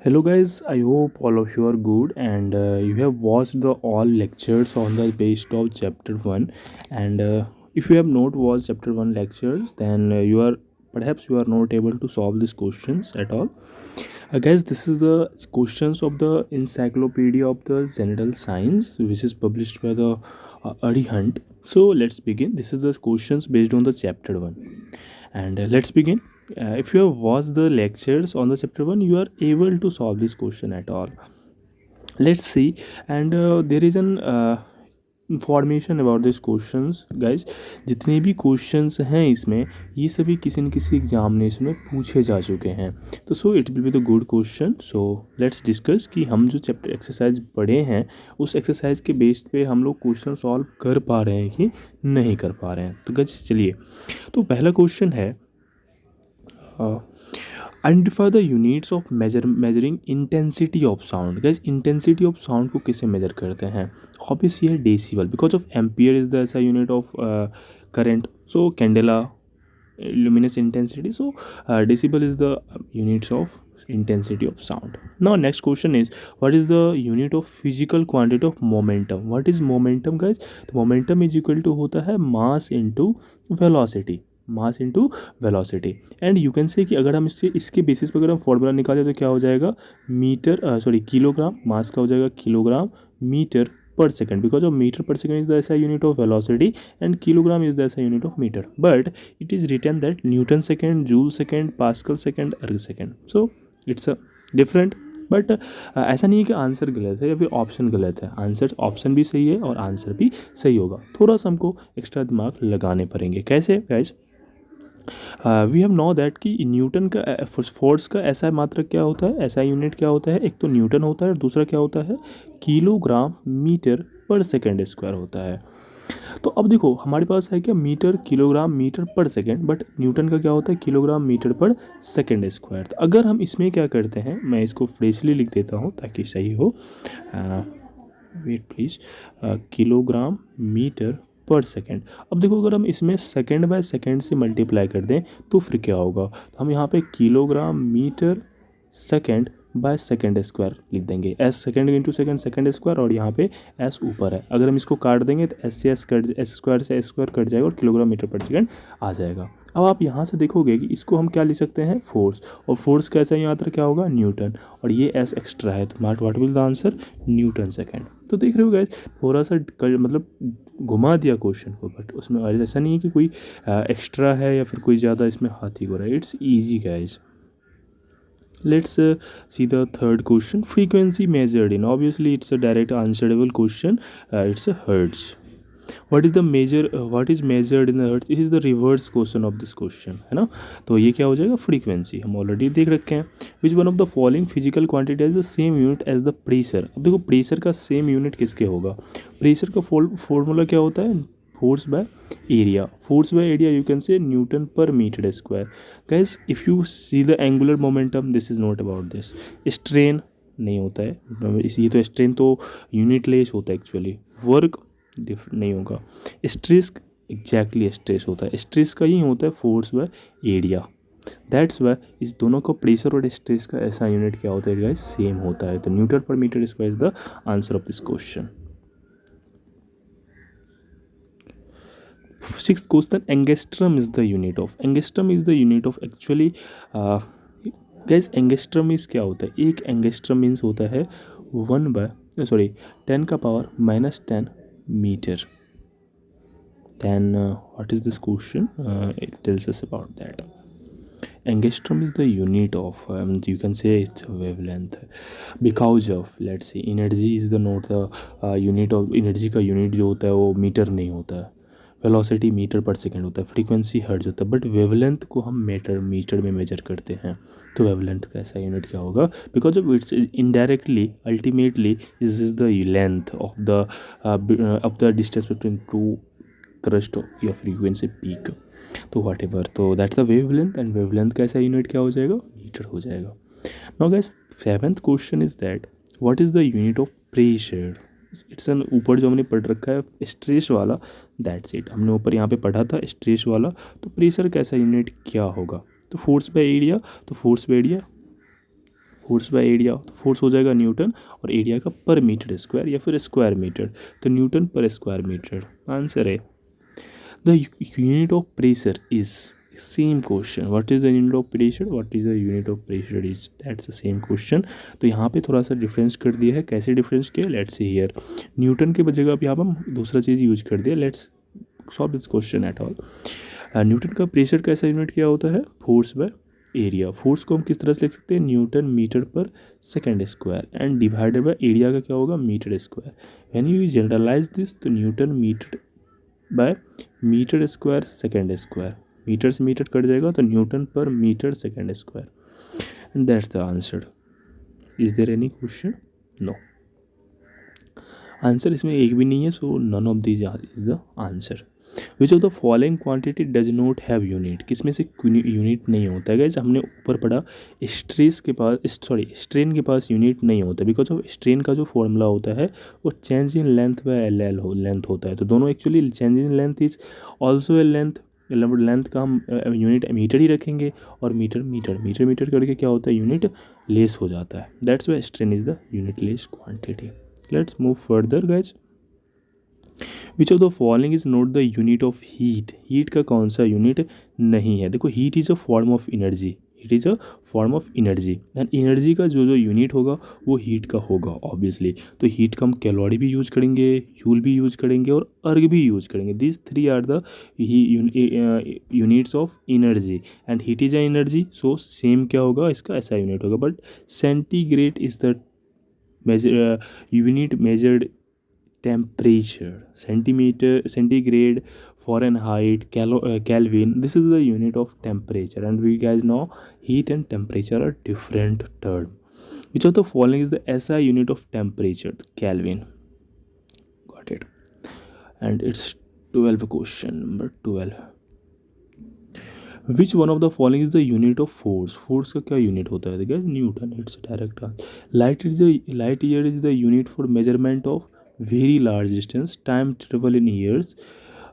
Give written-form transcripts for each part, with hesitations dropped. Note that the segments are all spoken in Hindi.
Hello guys, I hope all of you are good and you have watched the all lectures on the based of chapter 1 and if you have not watched chapter 1 lectures then you are not able to solve these questions at all. Guys, this is the questions of the Encyclopedia of the General Science which is published by the Adi Hunt. So let's begin. This is the questions based on the chapter 1 and let's begin. If you have watched the lectures on the chapter 1, you are able to solve this question at all. Let's see. And there is an information about this questions guys. जितने भी क्वेश्चंस हैं इसमें ये सभी किसी न किसी एग्जामिनेशन में पूछे जा चुके हैं. तो so it will be the good question. So let's discuss कि हम जो चैप्टर एक्सरसाइज पढ़े हैं उस एक्सरसाइज के बेस पे हम लोग क्वेश्चन सॉल्व कर पा रहे हैं कि नहीं कर पा रहे हैं. तो गाइज चलिए, तो पहला क्वेश्चन है identify the units of measuring intensity of sound. Guys intensity of sound को किसे मेजर करते हैं? ऑब्वियस ये है decibel, because of ampere is the SI unit of current. So candela luminous intensity, so decibel is the units of intensity of sound. Now next question is, what is the unit of physical quantity of momentum? What is momentum guys? तो momentum is equal to होता है mass into velocity. Mass into velocity. And you can say कि अगर हम इसके बेसिस पर अगर हम फॉर्मूला निकालें तो क्या हो जाएगा? किलोग्राम. मास का हो जाएगा kilogram metre per second, because of meter per second is the SI unit of velocity and kilogram is the SI unit of meter, but it is written that Newton second, Joule second, Pascal second, erg second. So it's a different, but ऐसा नहीं है कि आंसर गलत है या फिर ऑप्शन गलत है. आंसर ऑप्शन भी सही है और आंसर भी सही होगा. थोड़ा सा हमको एक्स्ट्रा दिमाग लगाने पड़ेंगे. कैसे guys? We have know that कि न्यूटन का फोर्स का ऐसा मात्रक क्या होता है, ऐसा यूनिट क्या होता है? एक तो न्यूटन होता है और दूसरा क्या होता है? किलोग्राम मीटर पर सेकेंड स्क्वायर होता है. तो अब देखो हमारे पास है क्या? मीटर, किलोग्राम मीटर पर सेकेंड, बट न्यूटन का क्या होता है? किलोग्राम मीटर पर सेकेंड स्क्वायर. तो अगर हम इसमें क्या करते हैं, मैं इसको फ्रेशली लिख देता हूँ ताकि सही हो. Wait please. किलोग्राम मीटर पर सेकेंड. अब देखो अगर हम इसमें सेकेंड बाय सेकेंड से मल्टीप्लाई कर दें तो फिर क्या होगा? तो हम यहाँ पे kilogram metre second by second square लिख देंगे. As second into second second square और यहाँ पे एस ऊपर है. अगर हम इसको काट देंगे तो एस से एस स्क्वायर से एस स्क्वायर कट जाएगा और किलोग्राम मीटर पर सेकेंड आ जाएगा. अब आप यहाँ से देखोगे कि इसको हम क्या लिख सकते हैं? फोर्स. और फोर्स कैसा यहाँ पर क्या होगा? न्यूटन. और ये एस एक्स्ट्रा है तो what will the answer? Newton second. तो देख रहे हो गाइस, थोड़ा सा मतलब घुमा दिया क्वेश्चन को, बट उसमें ऐसा नहीं है कि कोई एक्स्ट्रा है या फिर कोई ज़्यादा इसमें हाथी हो रहा है. It's easy guys. Let's see the third question. Frequency measured in, obviously it's a direct answerable question. It's a hertz. What is measured in the hertz? It is the reverse question of this question, है ना. तो ये क्या हो जाएगा? फ्रीक्वेंसी. हम ऑलरेडी देख रखे हैं. Which one of the following physical quantity has the same unit as the pressure. अब देखो प्रेशर का सेम यूनिट किसके होगा? प्रेशर का फॉर्मूला क्या होता है? force by area. Force by area you can say Newton per meter square. Guys, if you see the angular momentum, this is not about this. Strain नहीं होता है. ये तो strain तो unitless होता है एक्चुअली. वर्क डिफरेंट नहीं होगा. स्ट्रेस एग्जैक्टली स्ट्रेस होता है. स्ट्रेस का ही होता है force by area. That's why इस दोनों का प्रेशर और स्ट्रेस का ऐसा यूनिट क्या होता है गाइस? सेम होता है. तो न्यूटन पर metre square is the answer of this question. Sixth question, angstrom is the unit of. Angstrom is the unit of actually guys, angstrom is क्या होता है? एक angstrom means होता है 10 का power -10 metre. Then what is this question? It tells us about that. Angstrom is the unit of you can say it's a wavelength, because of let's say energy is the not the unit of energy का unit जो होता है वो मीटर नहीं होता है. वेलोसिटी मीटर पर सेकेंड होता है. फ्रीक्वेंसी हर्ट्ज होता है. बट वेवलेंथ को हम मीटर में मेजर करते हैं. तो वेवलेंथ का ऐसा यूनिट क्या होगा? Because of its indirectly ultimately is the length of the distance between two crust या फ्रीक्वेंसी पीक. तो वॉट एवर, तो that's the wavelength. And wavelength का ऐसा यूनिट क्या हो जाएगा? मीटर हो जाएगा. Now guys, seventh question is that what is the unit of pressure? It's an ऊपर जो हमने पढ़ रखा है स्ट्रेस वाला, दैट्स इट. हमने ऊपर यहाँ पे पढ़ा था स्ट्रेस वाला. तो प्रेशर कैसा यूनिट क्या होगा? तो फोर्स बाय एरिया. तो force by force by area, तो फोर्स हो जाएगा न्यूटन और एरिया का पर मीटर स्क्वायर या फिर स्क्वायर मीटर, तो न्यूटन पर स्क्वायर मीटर आंसर है। The unit of pressure is same question, what is the unit of pressure, what is the unit of pressure is, that's the same question. तो यहाँ पे थोड़ा सा डिफरेंस कर दिया है, कैसे डिफरेंस किया, लेट्स सी हियर। न्यूटन के जगह अब यहाँ पर हम दूसरा चीज़ यूज कर दिया, let's solve this question at all. Newton का प्रेशर कैसा यूनिट क्या होता है, फोर्स बाय एरिया। फोर्स को हम किस तरह से लिख सकते हैं, न्यूटन मीटर पर second square and divided by area का क्या होगा, metre square. When you generalise this तो newton metre by metre square second square, metre से मीटर कट जाएगा तो न्यूटन पर metre second square, and that's the answer. Is there any question, no, answer इसमें एक भी नहीं है, so none of these is the answer. Which of the following quantity does not have unit, किसमें से यूनिट नहीं होता है। गाइस हमने ऊपर पढ़ा स्ट्रेस के पास स्ट्रेन के पास यूनिट नहीं होता, बिकॉज ऑफ स्ट्रेन का जो फॉर्मूला होता है वो चेंज इन लेंथ व एल लेंथ होता है, तो दोनों actually change in length is also a length का हम यूनिट मीटर ही रखेंगे और मीटर करके क्या होता है, यूनिट लेस हो जाता है, that's Y strain is the unit less quantity. Let's move further guys. Which of the following is not the unit of heat, heat का कौन सा यूनिट नहीं है। देखो heat is a form of energy, it is a form of energy and energy का जो यूनिट होगा वो हीट का होगा ऑब्वियसली। तो हीट का हम कैलोरी भी यूज करेंगे, यूल भी यूज करेंगे और अर्ग भी यूज करेंगे, this three are the units of energy and heat is a energy, so same क्या होगा इसका ऐसा यूनिट होगा। But centigrade is the unit measured temperature, centigrade, Fahrenheit, Kelvin, this is the unit of temperature and we guys know heat and temperature are different term. Which of the following is the SI unit of temperature, Kelvin, got it, and it's 12 question number 12. Which one of the following is the unit of force, force का क्या यूनिट होता है, देखिए Newton, it's direct answer. Light year is the unit for measurement of very large distance, time travel in years,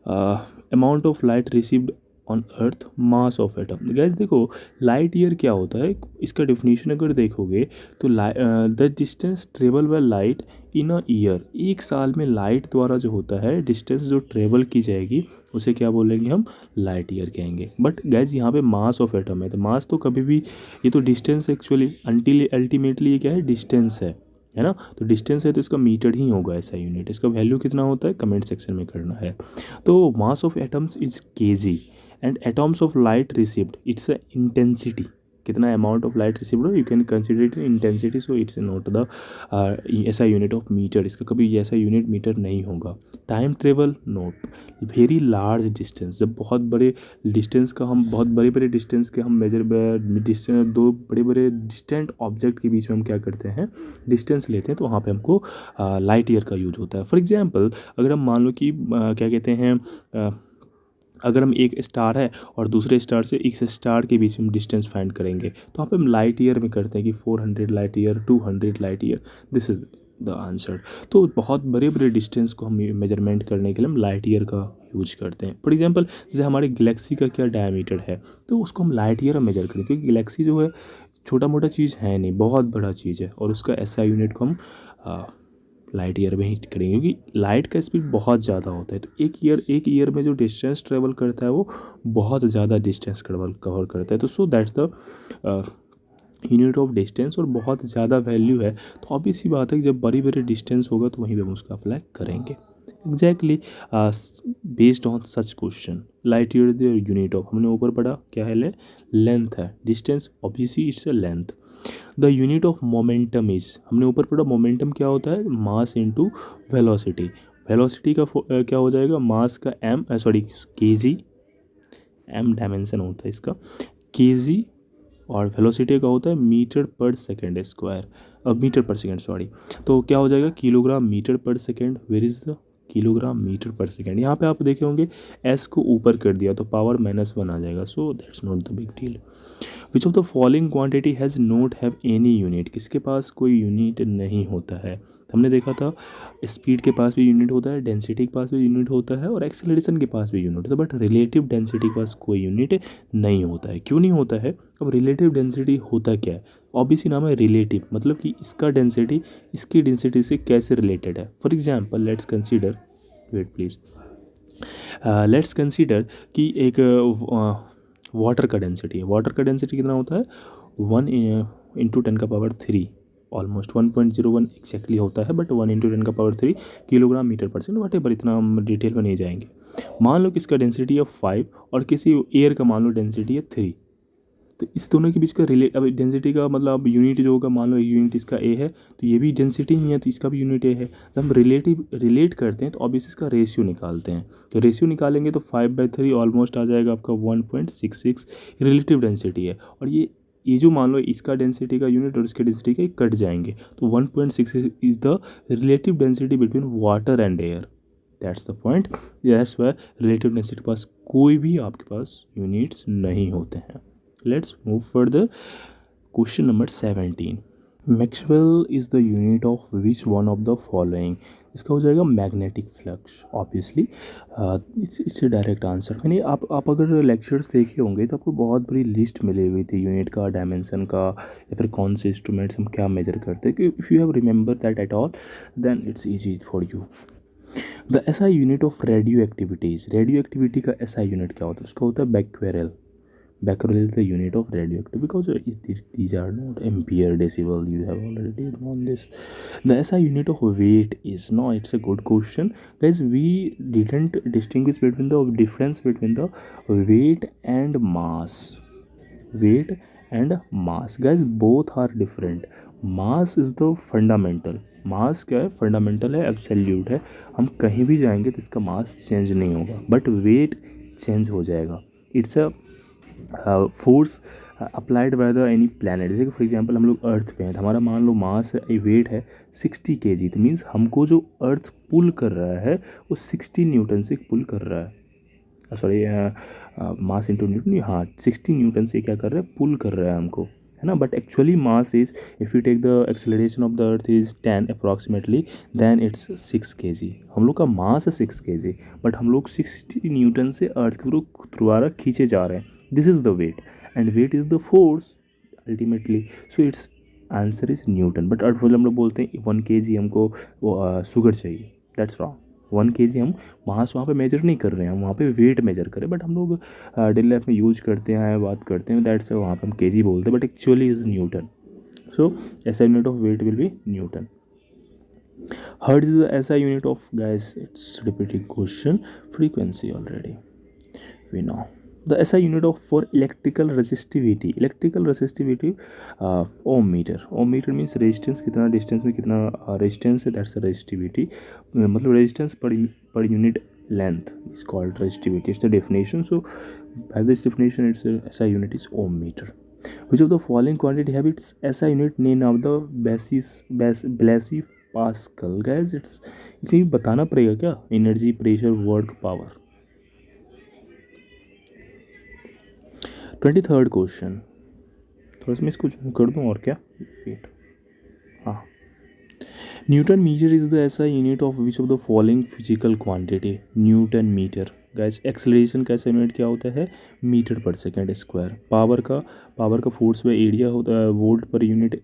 amount of light received on earth, mass of atom. Gas देखो लाइट ईयर क्या होता है, इसका डेफिनेशन अगर देखोगे तो the distance travel by light in a year, एक साल में लाइट द्वारा जो होता है डिस्टेंस जो ट्रेवल की जाएगी उसे क्या बोलेंगे हम, लाइट ईयर कहेंगे। बट गैस यहाँ पे मास ऑफ एटम है, तो मास तो कभी भी, ये तो डिस्टेंस एक्चुअली अल्टीमेटली ये क्या है, डिस्टेंस है ना, तो डिस्टेंस है तो इसका मीटर ही होगा ऐसा यूनिट। इसका वैल्यू कितना होता है कमेंट सेक्शन में करना है। तो mass of atoms is KG and atoms of light received it's a intensity, कितना अमाउंट ऑफ लाइट रिसीव्ड हो you can consider it in intensity, so it's not the SI unit of metre, इसका कभी ऐसा यूनिट मीटर नहीं होगा। Time travel note, very large distance, जब बहुत बड़े डिस्टेंस का हम बहुत बड़े डिस्टेंस के हम डिस्टेंस दो बड़े डिस्टेंट ऑब्जेक्ट के बीच में हम क्या करते हैं, डिस्टेंस लेते हैं, तो वहाँ पे हमको लाइट ईयर का यूज होता है। फॉर एग्जांपल अगर हम मान लो कि क्या कहते हैं अगर हम एक स्टार है और दूसरे स्टार से एक स्टार के बीच में डिस्टेंस फाइंड करेंगे तो वहाँ पे हम लाइट ईयर में करते हैं कि 400 light year, 200 light year, this is the answer. तो बहुत बड़े डिस्टेंस को हम मेजरमेंट करने के लिए हम लाइट ईयर का यूज करते हैं। फॉर एग्जांपल जैसे हमारे गैलेक्सी का क्या डायमीटर है तो उसको हम लाइट ईयर में मेजर करें, क्योंकि गैलेक्सी जो है छोटा मोटा चीज़ है नहीं, बहुत बड़ा चीज़ है और उसका ऐसा यूनिट को हम लाइट ईयर में ही करेंगे, क्योंकि लाइट का स्पीड बहुत ज़्यादा होता है। तो एक ईयर में जो डिस्टेंस ट्रेवल करता है वो बहुत ज़्यादा डिस्टेंस कवर करता है, तो so that's the unit of distance और बहुत ज़्यादा वैल्यू है। तो ऑब्वियस सी बात है कि जब बड़ी डिस्टेंस होगा तो वहीं पर हम उसको अप्लाई करेंगे। Exactly based on such question, light year the unit of, हमने ऊपर पढ़ा क्या है, लेंथ है, distance obviously it's a length. The unit of momentum is, हमने ऊपर पढ़ा मोमेंटम क्या होता है, मास इनटू वेलोसिटी। वेलोसिटी का क्या हो जाएगा, मास का केजी, एम डायमेंशन होता है इसका, केजी, और वेलोसिटी का होता है मीटर पर सेकेंड स्क्वायर, मीटर पर सेकेंड सॉरी, तो क्या हो जाएगा किलोग्राम मीटर पर second, where is the kilogram metre पर सेकेंड। यहाँ पे आप देखे होंगे एस को ऊपर कर दिया तो पावर -1 आ जाएगा, so that's not the big deal. Which of the following quantity has not have any unit, किसके पास कोई यूनिट नहीं होता है। हमने देखा था स्पीड के पास भी यूनिट होता है, डेंसिटी के पास भी यूनिट होता है और एक्सेलरेशन के पास भी यूनिट होता है, बट रिलेटिव डेंसिटी के पास कोई यूनिट नहीं होता है। क्यों नहीं होता है? अब रिलेटिव डेंसिटी होता क्या है? ऑब्वियसली नाम है रिलेटिव, मतलब कि इसका डेंसिटी इसकी डेंसिटी से कैसे रिलेटेड है। For example let's consider, wait please, let's consider कि एक वाटर का डेंसिटी है। वाटर का डेंसिटी कितना होता है? 1 × 10⁻³ ऑलमोस्ट 1.01 एक्जैक्टली होता है, but 1 × 10⁻³ kilogram metre percent, whatever, इतना हम डिटेल में नहीं जाएंगे। मान लो कि इसका डेंसिटी है 5 और किसी एयर का मान लो डेंसिटी है 3, तो इस दोनों के बीच का अब डेंसिटी का मतलब अब यूनिट जो होगा, मान लो एक यूनिट इसका ए है तो ये भी डेंसिटी ही है, तो इसका भी यूनिट ए है। तो हम रिलेट करते हैं तो ऑब्वियसली इसका रेशियो निकालते हैं। तो रेशियो निकालेंगे तो 5/3 ऑलमोस्ट आ जाएगा आपका 1.66 रिलेटिव डेंसिटी है। और ये जो मान लो इसका डेंसिटी का यूनिट और इसके डेंसिटी के कट जाएंगे, तो 1.66 is the relative density between water and air. That's the point, that's why relative density के पास कोई भी आपके पास यूनिट्स नहीं होते हैं। Let's move further. Question number 17. Maxwell is the unit of which one of the following? इसका हो जाएगा magnetic flux. Obviously it's a direct answer. यानी आप अगर लेक्चर्स देखे होंगे तो आपको बहुत बड़ी लिस्ट मिली हुई थी यूनिट का, डायमेंशन का, या फिर कौन से इंस्ट्रूमेंट्स हम क्या मेजर करते हैं। If you have remember that at all then it's easy for you. The SI unit of radio activities, radio activity का एसआई यूनिट क्या होता है? उसका होता है becquerel. Becquerel is the unit of radioactive because these are not ampere, decibel. You have already known this. The SI unit of weight is, no, it's a good question, guys. We didn't distinguish between the difference between the weight and mass. Weight and mass, guys, both are different. Mass is the fundamental. मास क्या है? फंडामेंटल है, एब्सोल्यूट है। हम कहीं भी जाएंगे तो इसका मास चेंज नहीं होगा, बट वेट चेंज हो जाएगा। It's a force applied by the any planet. जैसे कि फॉर एग्जांपल हम लोग अर्थ पे हैं तो हमारा मान लो मास है, वेट है 60 kg, तो मीन्स हमको जो अर्थ पुल कर रहा है वो 60 न्यूटन से पुल कर रहा है। सॉरी, मास इंटू न्यूटन, हाँ 60 न्यूटन से क्या कर रहा है? पुल कर रहा है हमको, है ना। But actually mass is, if you take the acceleration of the earth is 10 approximately, then it's 6 kg। हम लोग का मास है 6 kg, बट हम लोग 60 न्यूटन से अर्थ के द्वारा खींचे जा रहे हैं। This is the weight, and weight is the force ultimately. So its answer is Newton. But अर्थ हम लोग बोलते हैं 1 kg हमको शुगर चाहिए, that's wrong. 1 kg हम मास वहाँ पे मेजर नहीं कर रहे हैं, हम वहाँ पे वेट मेजर कर रहे हैं। बट हम लोग डेली लाइफ में यूज करते हैं, बात करते हैं, दैट्स वहाँ पे हम kg बोलते हैं, but actually is Newton. So SI unit of weight will be Newton. Hertz is the SI unit of, guys, it's repeated question, frequency already we know. The SI unit of for electrical resistivity, ohm meter. Ohm meter means resistance, कितना डिस्टेंस में कितना रेजिस्टेंस है, दैट्स रेजिस्टिविटी। मतलब resistance per unit length is called resistivity, it's the definition. So by this definition it's SI unit is ohm meter. Which of the following quantity have its SI unit named of the Blaise Pascal? Guys, इसमें बताना पड़ेगा क्या? Energy, pressure, work, power. 23rd question, थोड़ा सा मैं इसको जूम कर दूँ और क्या, वेट, हाँ। Newton metre is the SI unit of which of the following physical quantity? Newton metre, guys. Acceleration का SI यूनिट क्या होता है? मीटर पर सेकेंड स्क्वायर। पावर का फोर्स बाय एरिया होता है, वोल्ट पर यूनिट,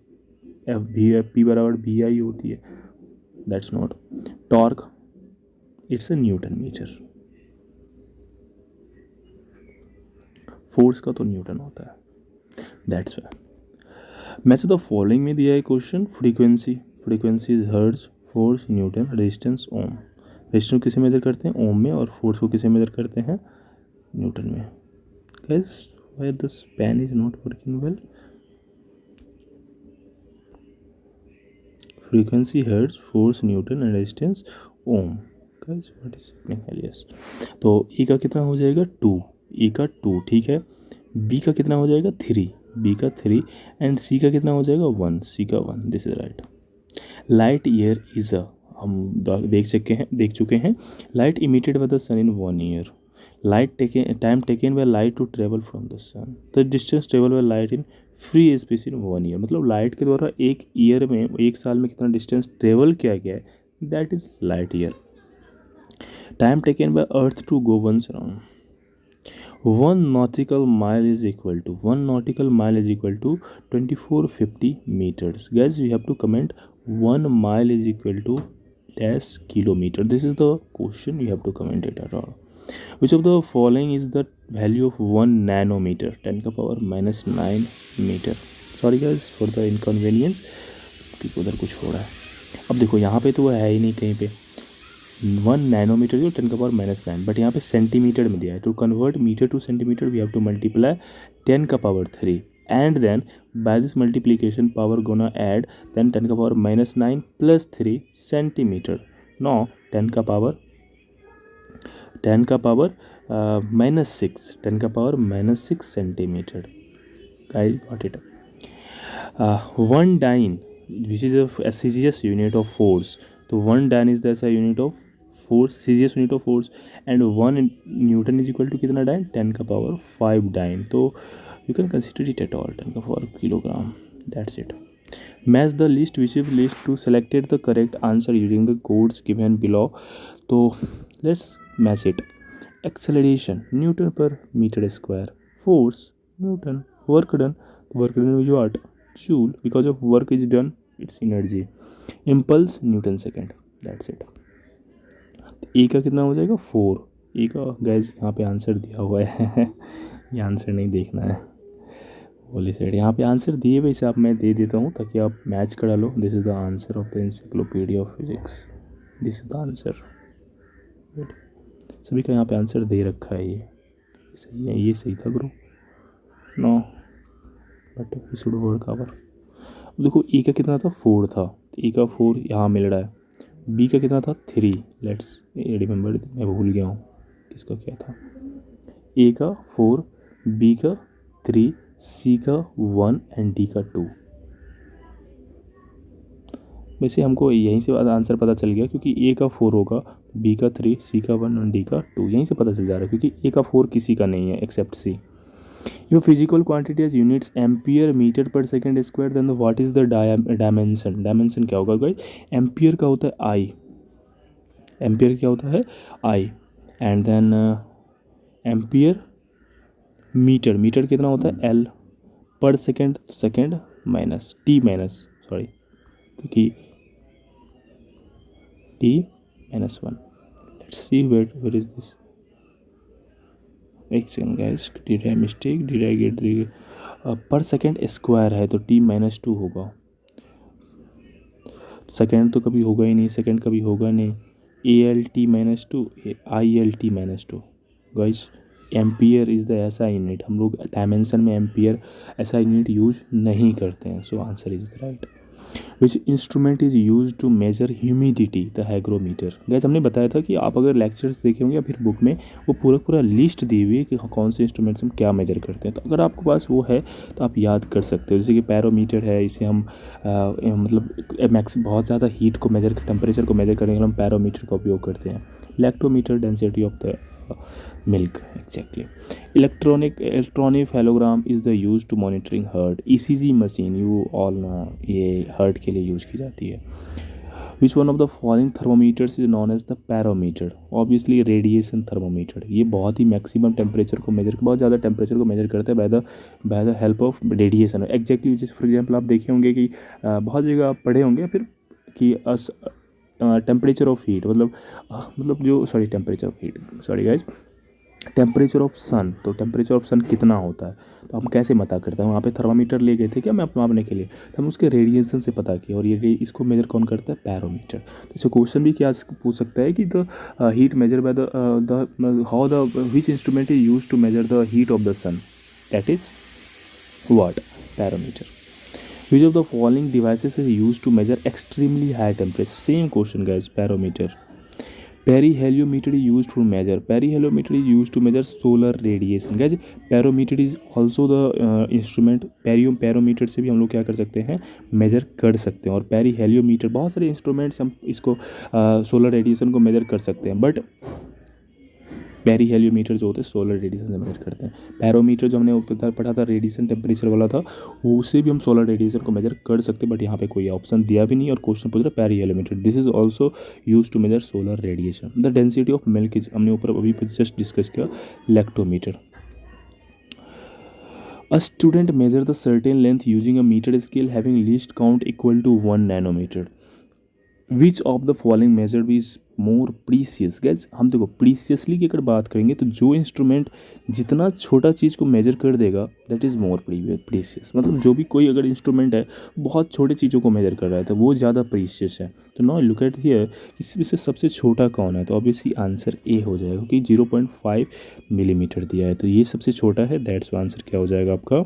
P बराबर VI होती है, that's not. Torque, it's a Newton metre. Force का तो न्यूटन होता है, that's why. Match the following में दिया है question. Frequency is hertz, force Newton, resistance ohm. Resistance किसे मेजर करते हैं? ओम में। और फोर्स को किसे मेजर करते हैं? न्यूटन में। Guys, why the pen is not working well? Frequency hertz, force Newton and resistance ohm. Guys, what is happening? Yes, तो E का कितना हो जाएगा? 2, E का 2, ठीक है। B का कितना हो जाएगा? 3, B का 3, एंड C का कितना हो जाएगा? 1, C का 1, this is right. Light year is a, हम देख चुके हैं light emitted by the sun in 1 year. Time taken by light to travel from the sun, the distance travel by light in free space in 1 year, मतलब लाइट के द्वारा एक ईयर में, एक साल में कितना डिस्टेंस ट्रेवल किया गया है, that is light year. Time taken by earth to go once around. 1 nautical mile is equal to 2450 meters. Guys, we have to comment 1 mile is equal to dash kilometer. This is the question, you have to comment it at all. Which of the following is the value of 1 nanometer? 10 का power minus 9 meter. Sorry guys for the inconvenience, क्योंकि उधर कुछ हो रहा है. अब देखो यहाँ पे तो वो है ही नहीं कहीं पे 1 नैनोमीटर जो 10 का पावर माइनस 9, बट यहाँ पे सेंटीमीटर में दिया है. To convert metre to centimetre we have to multiply 10 का power 3 and then by this multiplication power gonna add then 10 का power minus 9 plus 3 centimetre. No 10 का पावर माइनस 6, 10 का power minus 6 centimetre. Guys got it. 1 dyne which is a SI unit of force. तो 1 dyne is the SI unit of force, CGS unit of force, and 1 Newton is equal to कितना dyne? 10 का पावर 5 dyne. तो you can consider it at all 10 का power kilogram. That's it. Match the list which is list to selected the correct answer using the codes given below. तो let's match it. Acceleration Newton per meter square, force Newton, work done is what? Joule, because of work is done its energy. Impulse Newton second. That's it. ए का कितना हो जाएगा 4. ए का गैस यहाँ पे आंसर दिया हुआ है ये आंसर नहीं देखना है होली साइड, यहाँ पे आंसर दिए वैसे आप मैं दे देता हूँ ताकि आप मैच करा लो. This is the answer of the encyclopaedia of physics. This is the answer. सभी का यहाँ पे आंसर दे रखा है. ये सही है, ये सही था grow. No but we should work our. देखो ए का कितना था 4 था, ए का 4 यहाँ मिल रहा है. बी का कितना था 3. लेट्स रिमेंबर, मैं भूल गया हूँ किसका क्या था. ए का 4, बी का 3, सी का 1 एंड डी का 2. वैसे हमको यहीं से आंसर पता चल गया क्योंकि ए का 4 होगा, बी का 3, सी का 1 और डी का 2. यहीं से पता चल जा रहा है क्योंकि ए का 4 किसी का नहीं है except C. If physical quantity has units ampere meter per second square, then what is the dimension? Dimension क्या होगा guys? Ampere का होता है I. Ampere क्या होता है I. And then ampere meter. Meter कितना होता है L. Per second, second minus T minus sorry क्योंकि T minus 1. Let's see where is this. एक second guys, did I mistake, did I get पर सेकेंड स्क्वायर है तो T minus 2 होगा. सेकेंड तो कभी होगा ही नहीं, सेकेंड कभी होगा नहीं. ALT minus 2, ILT minus 2. Guys ampere is the SI unit, हम लोग डायमेंशन में एम्पियर ऐसा यूनिट यूज नहीं करते हैं. So answer is the right. Which instrument is use to measure humidity? The hygrometer. Guys हमने बताया था कि आप अगर लेक्चर्स देखे होंगे या फिर बुक में वो पूरा लिस्ट दी हुई है कि कौन से इंस्ट्रूमेंट्स हम क्या मेजर करते हैं. तो अगर आपके पास वो है तो आप याद कर सकते हो. जैसे कि पैरोमीटर है, इसे हम मतलब मैक्स बहुत ज़्यादा हीट को मेजर, टेम्परेचर को मेजर करने के लिए हम पैरोमीटर का उपयोग करते हैं. Lactometer density of the milk exactly. Electroencephalogram is the used to monitoring heart. ECG machine you all know ये heart के लिए यूज़ की जाती है. Which one of the following thermometers is known as the barometer? Obviously radiation thermometer. ये बहुत ही मैक्सिमम टेम्परेचर को मेजर, बहुत ज़्यादा टेम्परेचर को मेजर करता है by the help of radiation. Exactly जैसे फॉर एग्जांपल आप देखे होंगे कि बहुत जगह आप पढ़े होंगे फिर कि टेम्परेचर ऑफ हीट मतलब जो temperature of heat guys, temperature of sun. तो टेम्परेचर ऑफ सन कितना होता है तो हम कैसे पता करते हैं? वहाँ पे थर्मामीटर ले गए थे क्या मैं मापने के लिए, तो हम उसके रेडिएशन से पता किया और ये इसको मेजर कौन करता है? पैरोमीटर. तो इसे क्वेश्चन भी क्या पूछ सकता है कि the heat measure by the how the which instrument is use to measure the heat of the sun? That is what? Pyrometer. Which of the following devices is used to measure extremely high temperature? Same question guys, barometer. Periheliometer is used to measure. Periheliometer is used to measure solar radiation. Guys, barometer is also the instrument. Barometer से भी हम लोग क्या कर सकते हैं? मेजर कर सकते हैं. और periheliometer बहुत सारे इंस्ट्रूमेंट्स हम इसको सोलर रेडिएशन को मेजर कर सकते हैं. बट पेरीहेलियोमीटर जो होते हैं सोलर रेडिएशन से मेजर करते हैं। बैरोमीटर जो हमने ऊपर पढ़ा था रेडिएशन टेम्परेचर वाला था, वो उससे भी हम सोलर रेडिएशन को मेजर कर सकते हैं, बट यहाँ पे कोई ऑप्शन दिया भी नहीं और क्वेश्चन पूछ रहा है pyrheliometer, this is also use to measure solar radiation. The density of milk is, हमने ऊपर अभी जस्ट डिस्कस किया, lactometer. A student measure the certain length using a meter scale having least count equal to 1 nanometer. Which of the following measure is more precious. Guys हम देखो प्रीसियसली की अगर बात करेंगे तो जो इंस्ट्रूमेंट जितना छोटा चीज़ को मेजर कर देगा दैट इज़ मोर प्रीसियस। मतलब जो भी कोई अगर इंस्ट्रूमेंट है बहुत छोटे चीज़ों को मेजर कर रहा है तो वो ज़्यादा प्रीसियस है। तो नाउ लुक एट हियर, इसमें से सबसे छोटा कौन है, तो ऑब्वियसली आंसर ए हो जाएगा क्योंकि 0.5 मिलीमीटर दिया है, तो ये सबसे छोटा है, दैट्स आंसर क्या हो जाएगा आपका,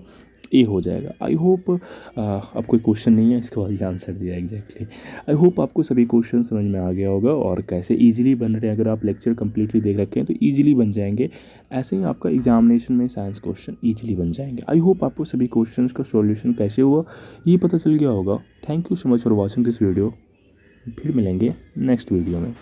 ए हो जाएगा। आई होप अब कोई क्वेश्चन नहीं है इसके बाद ये आंसर दिया एग्जैक्टली। आई होप आपको सभी क्वेश्चन समझ में आ गया होगा और कैसे इजीली बन रहे हैं, अगर आप लेक्चर कंप्लीटली देख रखे हैं तो इजीली बन जाएंगे। ऐसे ही आपका एग्जामिनेशन में साइंस क्वेश्चन इजीली बन जाएंगे। आई होप आपको सभी क्वेश्चंस का सॉल्यूशन कैसे हुआ ये पता चल गया होगा। Thank you so much for watching this video. फिर मिलेंगे नेक्स्ट वीडियो में।